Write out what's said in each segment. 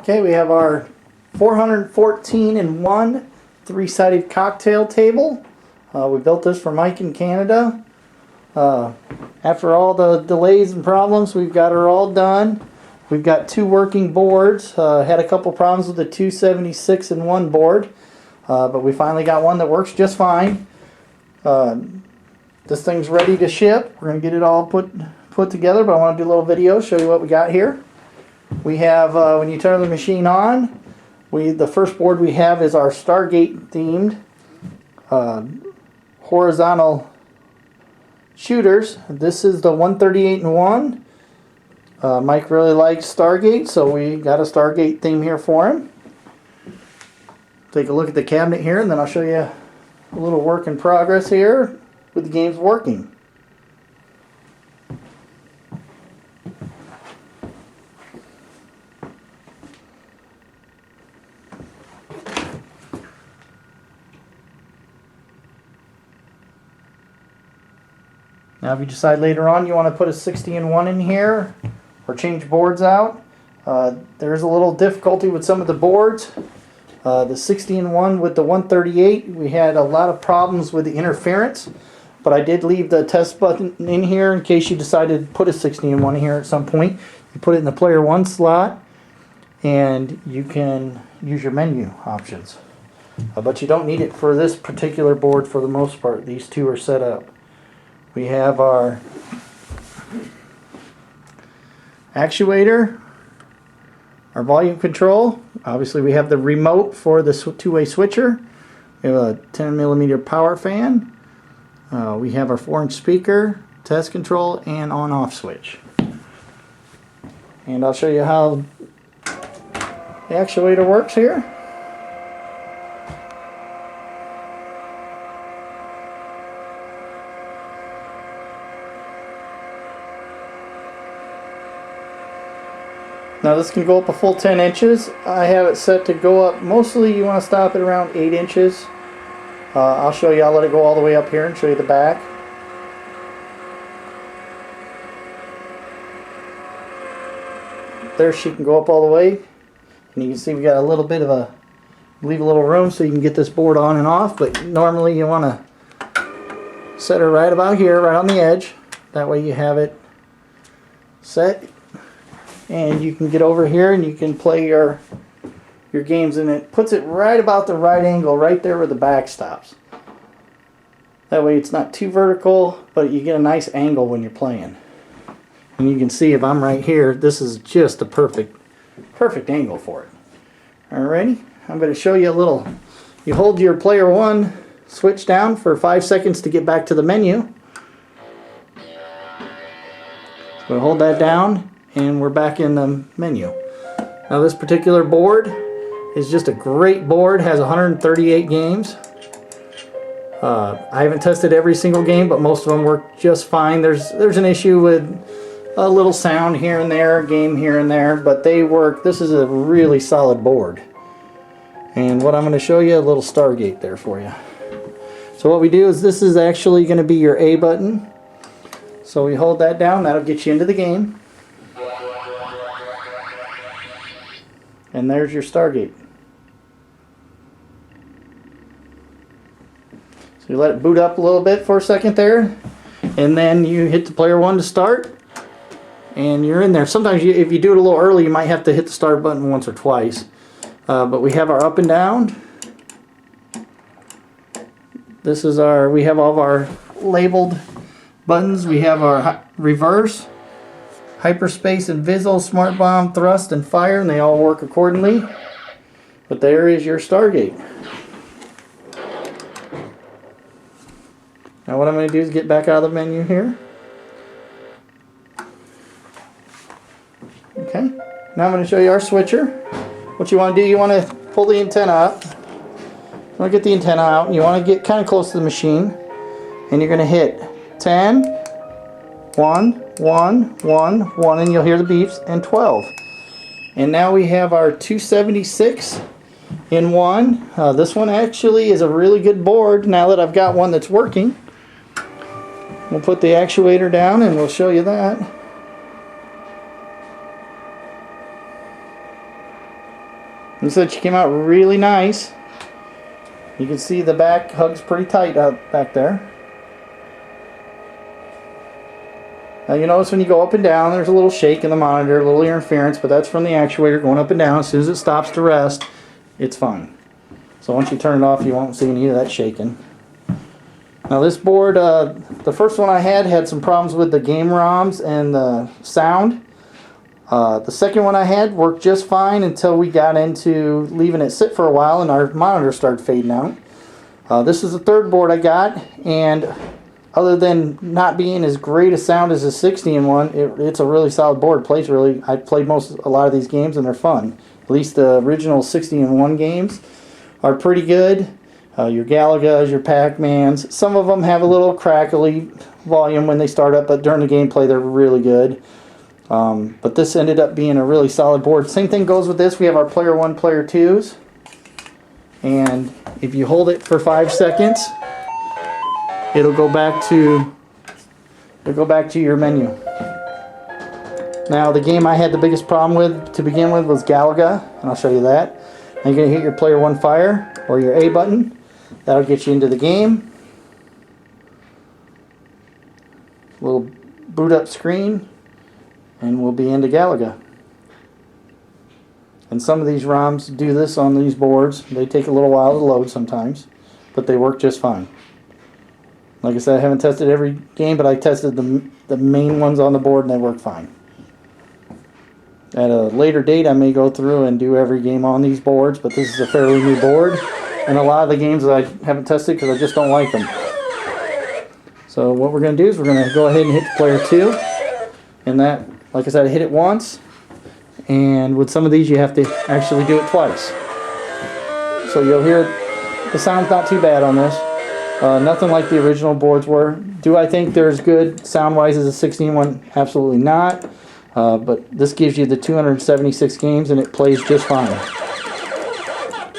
Okay, we have our 414 in 1 three-sided cocktail table. We built this for Mike in Canada. After all the delays and problems, we've got her all done. We've got 2 working boards. Had a couple problems with the 276 in 1 board, but we finally got one that works just fine. This thing's ready to ship. We're going to get it all put together, but I want to do a little video, show you what we got here. We have, when you turn the machine on, the first board we have is our StarGate themed horizontal shooters. This is the 138 in 1. Mike really likes StarGate, so we got a StarGate theme here for him. Take a look at the cabinet here, and then I'll show you a little work in progress here with the games working. Now if you decide later on you want to put a 60 in 1 in here or change boards out, there's a little difficulty with some of the boards. The 60 in 1 with the 138, we had a lot of problems with the interference, but I did leave the test button in here in case you decided to put a 60 in 1 here at some point. You put it in the player 1 slot and you can use your menu options. But you don't need it for this particular board for the most part. These 2 are set up. We have our actuator, our volume control. Obviously we have the remote for the two-way switcher. We have a 10mm power fan. We have our 4-inch speaker, test control, and on-off switch. And I'll show you how the actuator works here. Now this can go up a full 10 inches. I have it set to go up, mostly you want to stop at around 8 inches. I'll show you, I'll let it go all the way up here and show you the back. There she can go up all the way. And you can see we got a little bit of leave a little room so you can get this board on and off, but normally you want to set her right about here, right on the edge. That way you have it set. And you can get over here and you can play your games, and it puts it right about the right angle, right there where the back stops. That way it's not too vertical, but you get a nice angle when you're playing. And you can see if I'm right here, this is just a perfect angle for it. Alrighty, I'm going to show you a little. You hold your player 1 switch down for 5 seconds to get back to the menu. So hold that down, and we're back in the menu. Now this particular board is just a great board, has 138 games. I haven't tested every single game, but most of them work just fine. There's an issue with a little sound here and there, a game here and there, but they work. This is a really solid board. And what I'm going to show you, a little StarGate there for you. So what we do is, this is actually going to be your A button. So we hold that down, that'll get you into the game. And there's your StarGate. So you let it boot up a little bit for a second there, and then you hit the player 1 to start, and you're in there. Sometimes if you do it a little early, you might have to hit the start button once or twice. But we have our up and down. This is we have all of our labeled buttons. We have our reverse, hyperspace, invisible, smart bomb, thrust, and fire, and they all work accordingly. But there is your StarGate. Now what I'm going to do is get back out of the menu here. Okay. Now I'm going to show you our switcher. What you want to do, you want to pull the antenna out. You want to get the antenna out, and you want to get kind of close to the machine. And you're going to hit 10, 1, 1, 1, 1, and you'll hear the beeps, and 12. And now we have our 276 in 1. This one actually is a really good board now that I've got one that's working. We'll put the actuator down and we'll show you that. And so she came out really nice. You can see the back hugs pretty tight out back there. Now you notice when you go up and down, there's a little shake in the monitor, a little interference, but that's from the actuator going up and down. As soon as it stops to rest, it's fine. So once you turn it off, you won't see any of that shaking. Now this board, the first one I had some problems with the game ROMs and the sound. The second one I had worked just fine until we got into leaving it sit for a while and our monitor started fading out. This is the third board I got, and other than not being as great a sound as a 60-in-1, it's a really solid board. Plays really. I played a lot of these games and they're fun. At least the original 60-in-1 games are pretty good. Your Galagas, your Pac-Mans. Some of them have a little crackly volume when they start up, but during the gameplay they're really good. But this ended up being a really solid board. Same thing goes with this. We have our player 1, player 2s. And if you hold it for 5 seconds, it'll go back to your menu. Now the game I had the biggest problem with to begin with was Galaga, and I'll show you that. Now you're going to hit your player 1 fire or your A button. That'll get you into the game. Little boot up screen, and we'll be into Galaga. And some of these ROMs do this on these boards. They take a little while to load sometimes, but they work just fine. Like I said, I haven't tested every game, but I tested the main ones on the board and they work fine. At a later date, I may go through and do every game on these boards, but this is a fairly new board. And a lot of the games that I haven't tested because I just don't like them. So what we're going to do is we're going to go ahead and hit player 2. And that, like I said, I hit it once. And with some of these, you have to actually do it twice. So you'll hear the sound's not too bad on this. Nothing like the original boards were. Do I think they're as good sound-wise as a 16-in-1? Absolutely not. But this gives you the 276 games and it plays just fine.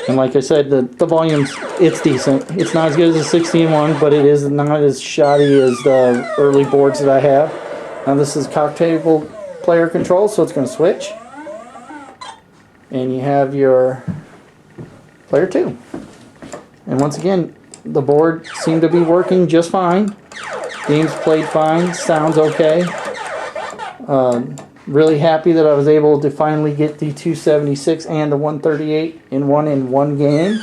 And like I said, the volume, it's decent. It's not as good as a 16-in-1, but it is not as shoddy as the early boards that I have. Now this is cocktail player control, so it's going to switch. And you have your player 2. And once again, the board seemed to be working just fine. Games played fine, sounds okay. Really happy that I was able to finally get the 276 and the 138 in one game.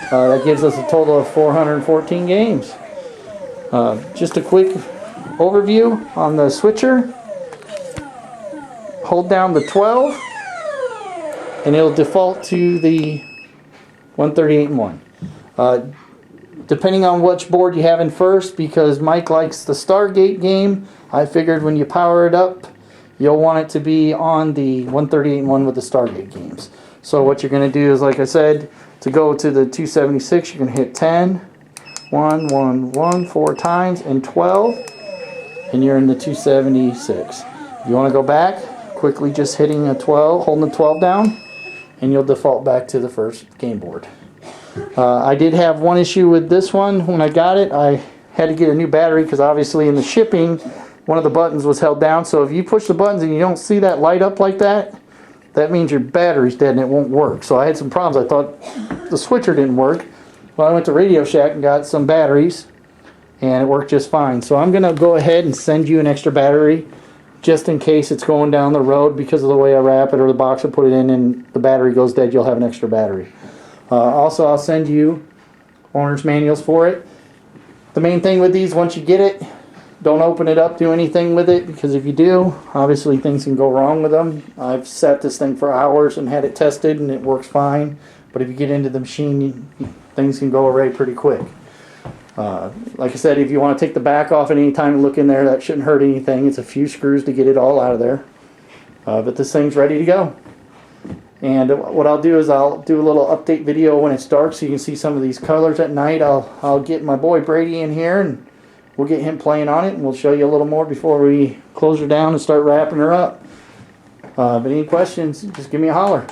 That gives us a total of 414 games. Just a quick overview on the switcher. Hold down the 12 and it'll default to the 138-in-1. Depending on which board you have in first, because Mike likes the StarGate game, I figured when you power it up, you'll want it to be on the 138-in-1 with the StarGate games. So what you're going to do is, like I said, to go to the 276, you're going to hit 10, 1, 1, 1, 4 times, and 12, and you're in the 276. If you want to go back, quickly just hitting a 12, holding the 12 down, and you'll default back to the first game board. I did have one issue with this one. When I got it, I had to get a new battery because obviously in the shipping, one of the buttons was held down. So if you push the buttons and you don't see that light up like that, that means your battery's dead and it won't work. So I had some problems. I thought the switcher didn't work. Well, I went to Radio Shack and got some batteries, and it worked just fine. So I'm going to go ahead and send you an extra battery just in case it's going down the road because of the way I wrap it or the box I put it in and the battery goes dead. You'll have an extra battery. Also, I'll send you owner's manuals for it. The main thing with these, once you get it, don't open it up, do anything with it, because if you do, obviously things can go wrong with them. I've sat this thing for hours and had it tested and it works fine, but if you get into the machine, things can go away pretty quick. Like I said, if you want to take the back off at any time and look in there, that shouldn't hurt anything. It's a few screws to get it all out of there. But this thing's ready to go. And what I'll do is I'll do a little update video when it's dark so you can see some of these colors at night. I'll get my boy Brady in here and we'll get him playing on it and we'll show you a little more before we close her down and start wrapping her up. But any questions, just give me a holler.